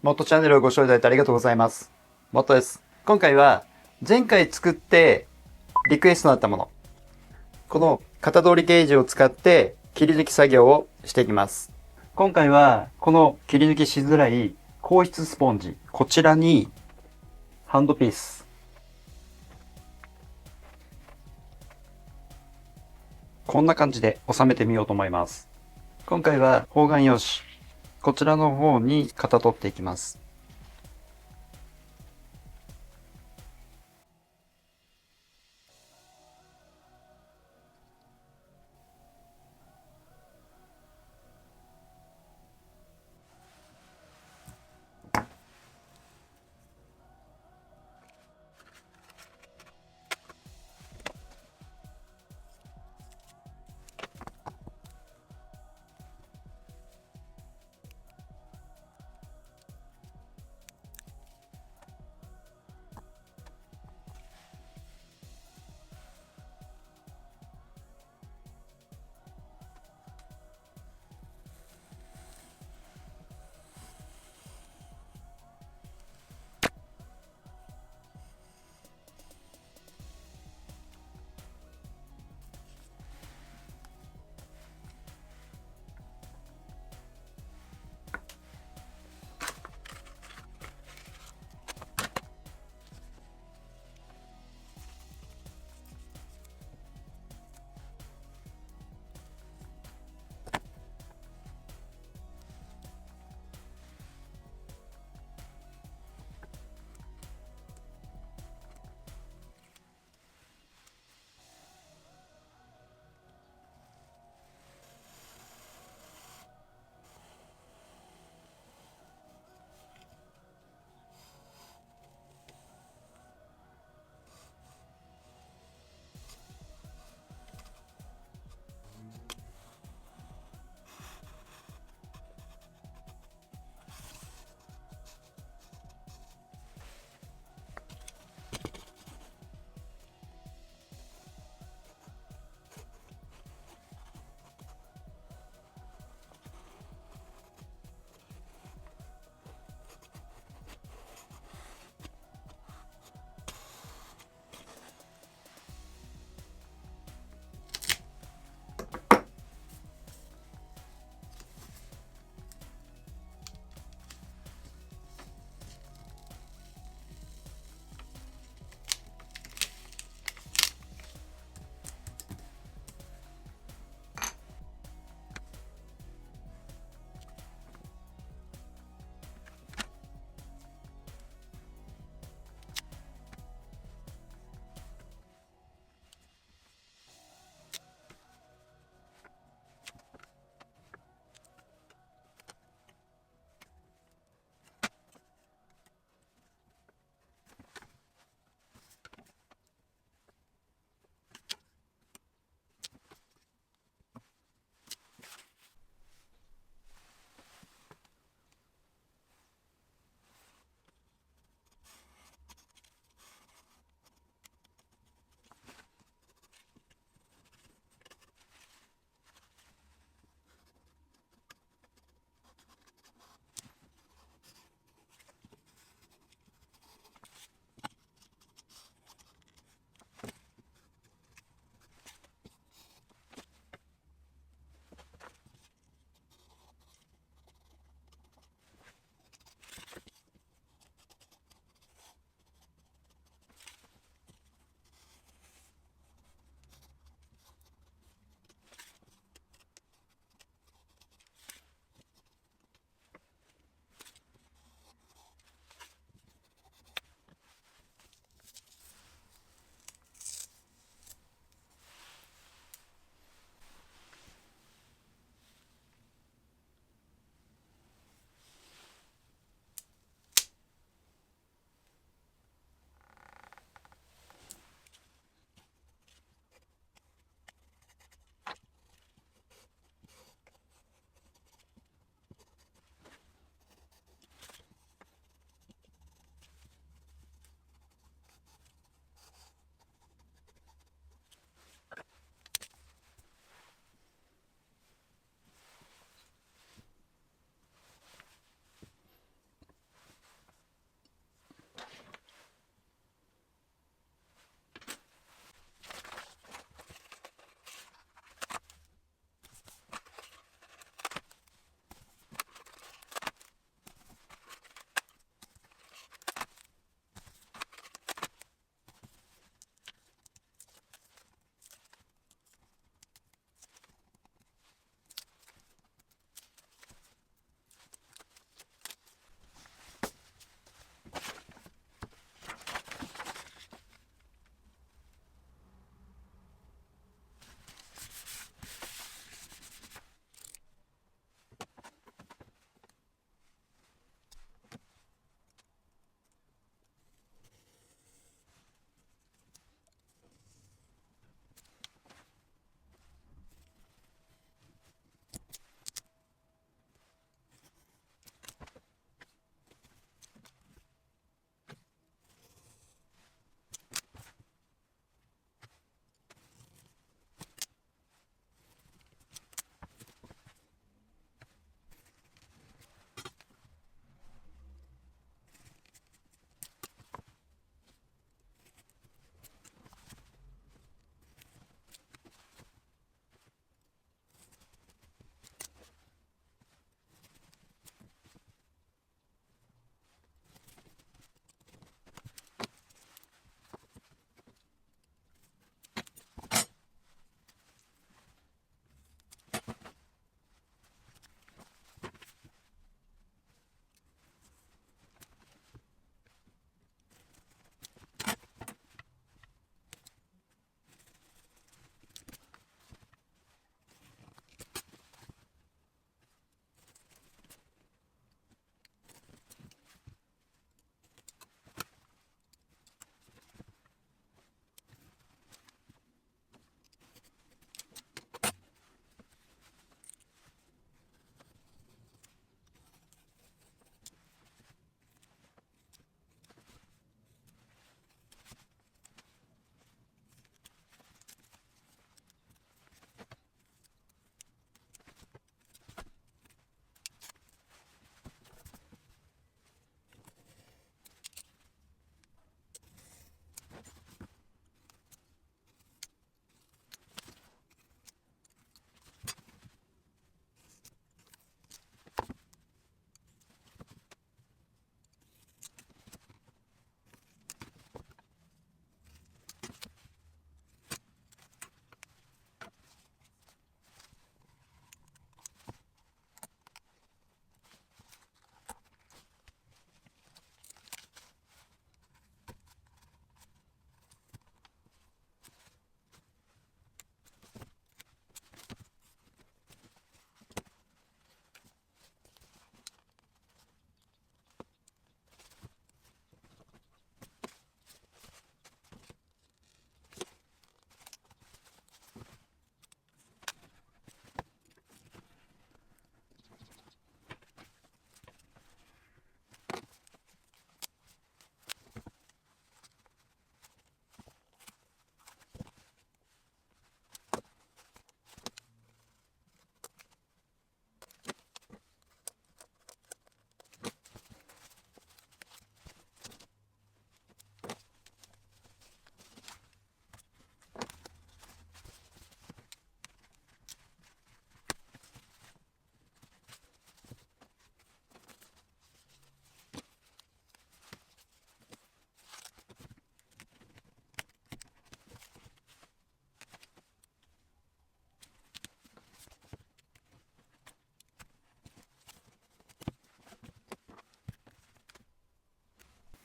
モットチャンネルをご視聴いただいてありがとうございます。モットです。今回は前回作ってリクエストのあったもの、この型通りゲージを使って切り抜き作業をしていきます。今回はこの切り抜きしづらい硬質スポンジ、こちらにハンドピース、こんな感じで収めてみようと思います。今回は方眼用紙、こちらの方に型取っていきます。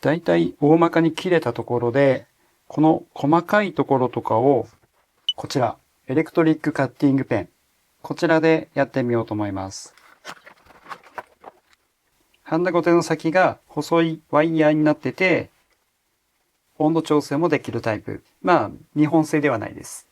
だいたい大まかに切れたところで、この細かいところとかを、こちら、エレクトリックカッティングペン。こちらでやってみようと思います。ハンダゴテの先が細いワイヤーになってて、温度調整もできるタイプ。まあ、日本製ではないです。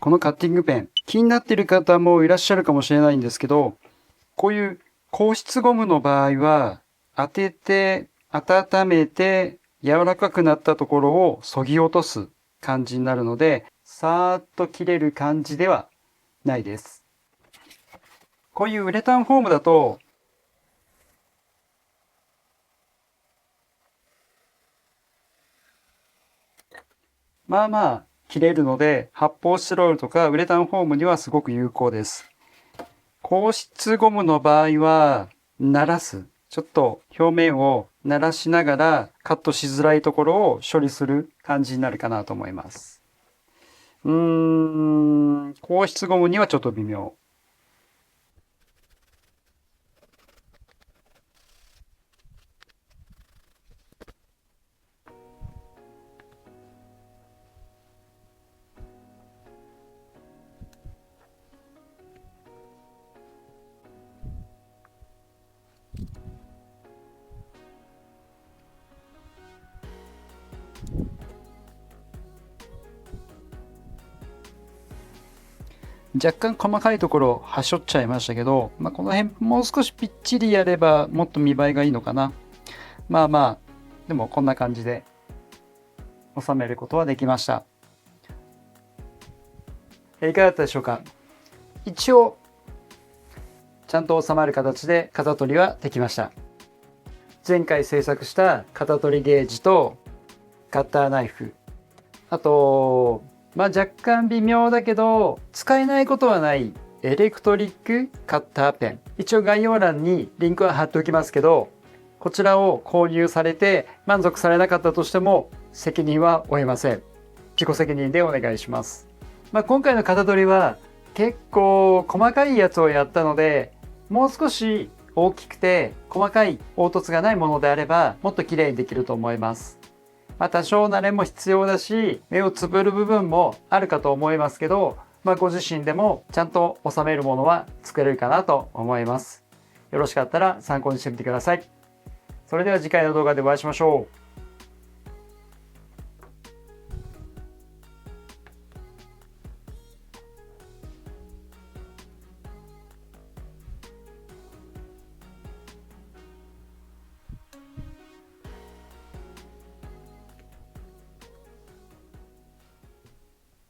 このカッティングペン、気になっている方もいらっしゃるかもしれないんですけど、こういう硬質ゴムの場合は、当てて、温めて、柔らかくなったところを削ぎ落とす感じになるので、さーっと切れる感じではないです。こういうウレタンフォームだと、まあまあ切れるので、発泡スチロールとかウレタンフォームにはすごく有効です。硬質ゴムの場合は、鳴らす。ちょっと表面を鳴らしながらカットしづらいところを処理する感じになるかなと思います。硬質ゴムにはちょっと微妙。若干細かいところはしょっちゃいましたけど、この辺もう少しぴっちりやればもっと見栄えがいいのかな。まあまあ、でもこんな感じで収めることはできました。いかがだったでしょうか。一応、ちゃんと収まる形で型取りはできました。前回制作した型取りゲージとカッターナイフ、あと、若干微妙だけど使えないことはないエレクトリックカッターペン。一応概要欄にリンクは貼っておきますけど、こちらを購入されて満足されなかったとしても責任は負えません。自己責任でお願いします。今回の型取りは結構細かいやつをやったので、もう少し大きくて細かい凹凸がないものであればもっと綺麗にできると思います。多少慣れも必要だし、目をつぶる部分もあるかと思いますけど、ご自身でもちゃんと収めるものは作れるかなと思います。よろしかったら参考にしてみてください。それでは次回の動画でお会いしましょう。